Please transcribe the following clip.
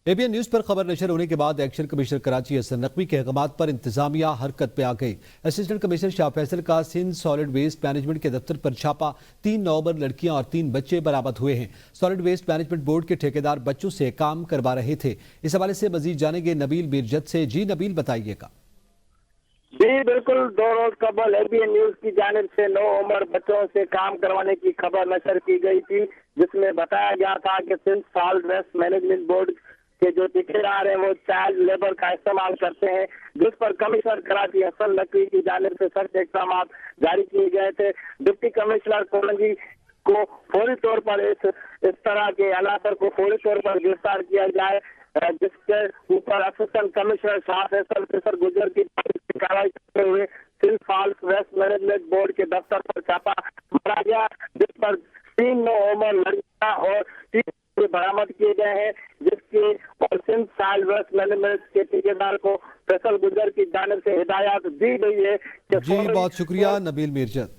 ABN news पर खबर नशर होने के बाद एक्शन कमिश्नर कराची हसन नकवी के अहकामात पर इंतजामिया हरकत पे आ गई। असिस्टेंट कमिश्नर शाह फैसल का सिंध सॉलिड वेस्ट मैनेजमेंट के दफ्तर पर छापा। 3 नौबर लड़कियां और 3 बच्चे बरामद हुए हैं। सॉलिड वेस्ट मैनेजमेंट बोर्ड के ठेकेदार बच्चों से काम करवा रहे थे। इस हवाले से मजीद जानेंगे नबील मीरजत से। जी नबील, बताइएगा। जी बिल्कुल, 2 रोज कबल एबीएन न्यूज की जानिब से 9 उम्र बच्चों से काम करवाने की खबर नशर की गई थी, जिसमें बताया गया था कि Sindh solid waste management board के जो ठेकेदार हैं वो चाइल्ड लेबर का इस्तेमाल करते हैं, जिस पर कमिश्नर कराची हसन नकवी की जानिब से सख्त इक़दाम जारी किए गए थे। डिप्टी कमिश्नर कोलंजी को फौरी तौर पर इस तरह के अनासर को फौरी तौर पर गिरफ्तार किया जाए, जिसके ऊपर असिस्टेंट कमिश्नर शाह फैसल फिसर गुजर की कार्रवाई करते हुए Sindh solid waste management board के दफ्तर पर छापा मारा गया, जिस पर 3 उम्र लड़कियां और 3 बरामद किए गए हैं, जिसके और सिंध सॉलिड वेस्ट मैनेजमेंट के ठेकेदार को फैसल गुजर की जानिब से हिदायत दी गई है कि जी बहुत शुक्रिया नबील मीरजत।